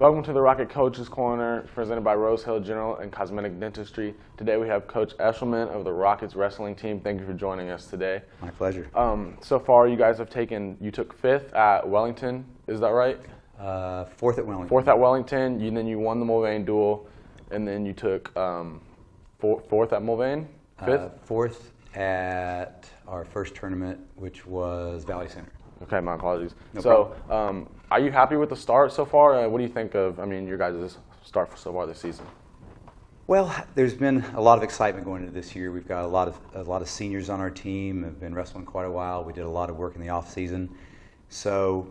Welcome to the Rocket Coaches Corner, presented by Rose Hill General and Cosmetic Dentistry. Today we have Coach Eshelman of the Rockets wrestling team. Thank you for joining us today. My pleasure. So far, you guys have you took fifth at Wellington, is that right? Fourth at Wellington. Fourth at Wellington, then you won the Mulvane duel, and then you took fourth at Mulvane, fifth? Fourth at our first tournament, which was Valley Center. Okay, my apologies. No problem. Are you happy with the start so far? What do you think of, your guys' start so far this season? Well, there's been a lot of excitement going into this year. We've got a lot of seniors on our team. Have been wrestling quite a while. We did a lot of work in the off season, so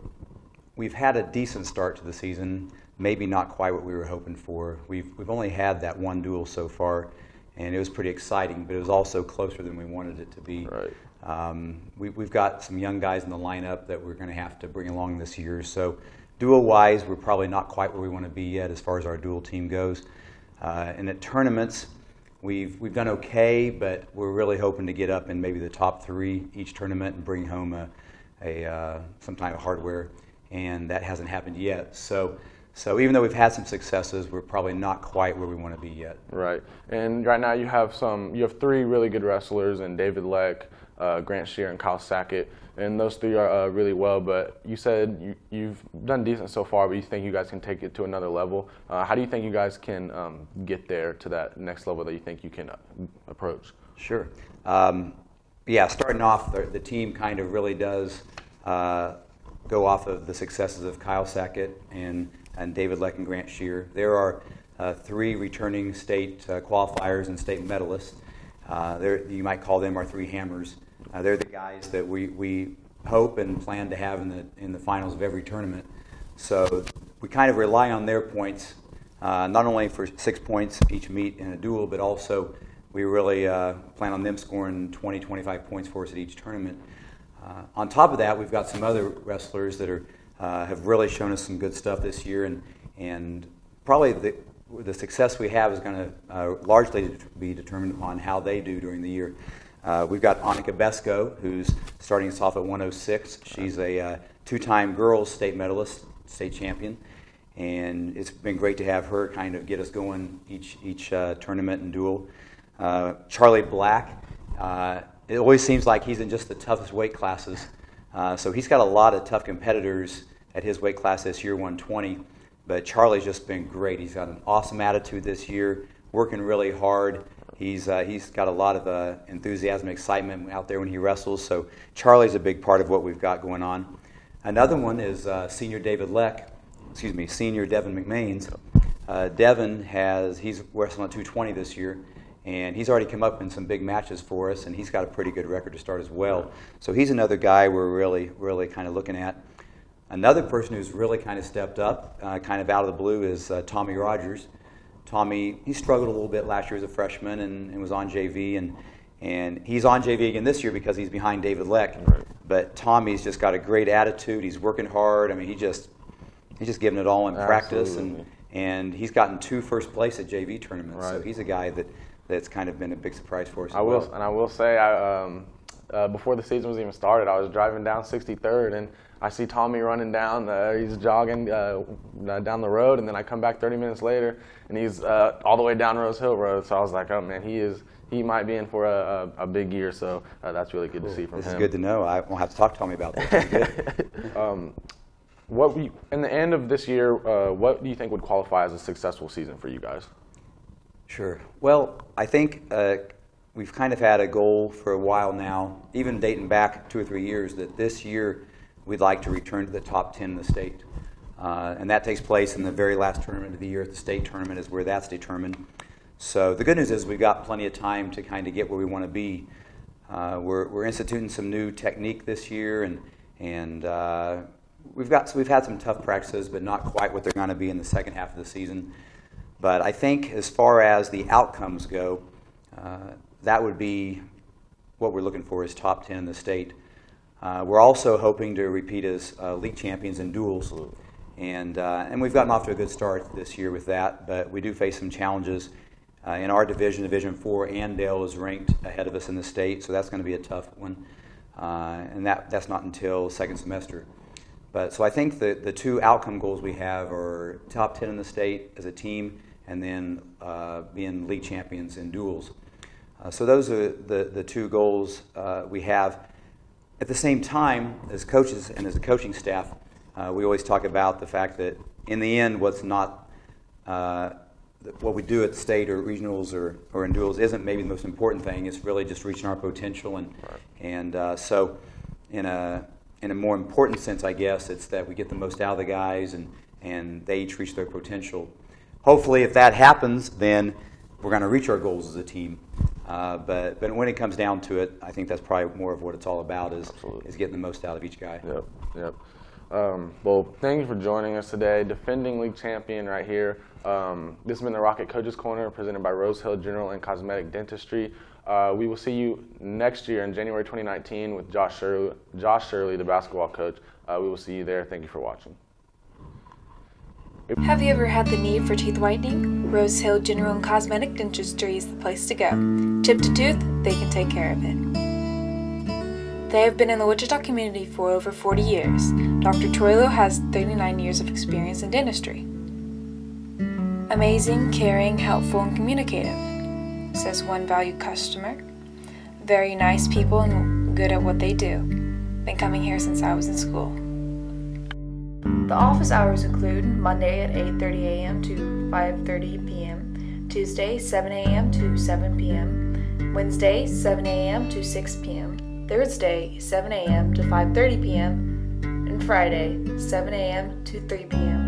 we've had a decent start to the season. Maybe not quite what we were hoping for. We've only had that one duel so far, and it was pretty exciting, but it was also closer than we wanted it to be. Right. We've got some young guys in the lineup that we're going to have to bring along this year. So dual-wise, we're probably not quite where we want to be yet as far as our dual team goes. And at tournaments, we've done okay, but we're really hoping to get up in maybe the top three each tournament and bring home some type of hardware, and that hasn't happened yet. So even though we've had some successes, we're probably not quite where we want to be yet. Right. And right now you have three really good wrestlers in David Leck, Grant Shear, and Kyle Sackett, and those three are really well, but you said you've done decent so far, but you think you guys can take it to another level. How do you think you guys can get there to that next level that you think you can approach? Sure. Starting off, the team kind of really does go off of the successes of Kyle Sackett and David Leck and Grant Shear. There are three returning state qualifiers and state medalists. You might call them our three hammers. They're the guys that we hope and plan to have in the finals of every tournament. So we kind of rely on their points, not only for 6 points each meet in a duel, but also we really plan on them scoring 20, 25 points for us at each tournament. On top of that, we've got some other wrestlers that have really shown us some good stuff this year, and probably the success we have is going to largely be determined upon how they do during the year. We've got Annika Besko, who's starting us off at 106. She's a two-time girls state medalist, state champion, and it's been great to have her kind of get us going each tournament and duel. Charlie Black, it always seems like he's in just the toughest weight classes, so he's got a lot of tough competitors at his weight class this year, 120. But Charlie's just been great. He's got an awesome attitude this year, working really hard. He's got a lot of enthusiasm and excitement out there when he wrestles. So Charlie's a big part of what we've got going on. Another one is senior Devin McMains. He's wrestling at 220 this year, and he's already come up in some big matches for us, and he's got a pretty good record to start as well. So he's another guy we're really kind of looking at. Another person who's really kind of stepped up, kind of out of the blue, is Tommy Rogers. Tommy, he struggled a little bit last year as a freshman and was on JV, and he's on JV again this year because he's behind David Leck. Right. But Tommy's just got a great attitude. He's working hard. He's just giving it all in practice, and he's gotten 2 first place at JV tournaments. Right. So he's a guy that's kind of been a big surprise for us. I will say, before the season was even started, I was driving down 63rd, and I see Tommy running down. He's jogging down the road, and then I come back 30 minutes later, and he's all the way down Rose Hill Road. So I was like, oh man, he might be in for a big year. So that's really good to see from him. This is good to know. I won't have to talk to Tommy about that. In the end of this year, what do you think would qualify as a successful season for you guys? Sure. Well, I think we've kind of had a goal for a while now, even dating back 2 or 3 years, that this year we'd like to return to the top 10 in the state. And that takes place in the very last tournament of the year. At the state tournament is where that's determined. So the good news is we've got plenty of time to kind of get where we want to be. We're instituting some new technique this year, and we've had some tough practices, but not quite what they're going to be in the second half of the season. But I think as far as the outcomes go, that would be what we're looking for, is top 10 in the state. We're also hoping to repeat as league champions in duels, and we've gotten off to a good start this year with that, but we do face some challenges. In our division, Division 4, Andale is ranked ahead of us in the state, so that's going to be a tough one, and that's not until second semester. But so I think the two outcome goals we have are top 10 in the state as a team, and then being league champions in duels. So those are the two goals we have. At the same time, as coaches and as a coaching staff, we always talk about the fact that in the end, what's not what we do at state or regionals or in duels isn't maybe the most important thing. It's really just reaching our potential, and so in a more important sense, I guess, it's that we get the most out of the guys and they each reach their potential. Hopefully, if that happens, then we're going to reach our goals as a team. But when it comes down to it, I think that's probably more of what it's all about is getting the most out of each guy. Yep. Well, thank you for joining us today. Defending league champion right here. This has been the Rocket Coaches Corner presented by Rose Hill General and Cosmetic Dentistry. We will see you next year in January 2019 with Josh Shirley, the basketball coach. We will see you there. Thank you for watching. Have you ever had the need for teeth whitening? Rose Hill General and Cosmetic Dentistry is the place to go. Chipped a tooth, they can take care of it. They have been in the Wichita community for over 40 years. Dr. Troilo has 39 years of experience in dentistry. Amazing, caring, helpful, and communicative, says one valued customer. Very nice people and good at what they do. Been coming here since I was in school. The office hours include Monday at 8:30 a.m. to 5:30 p.m., Tuesday 7 a.m. to 7 p.m., Wednesday 7 a.m. to 6 p.m., Thursday 7 a.m. to 5:30 p.m., and Friday 7 a.m. to 3 p.m.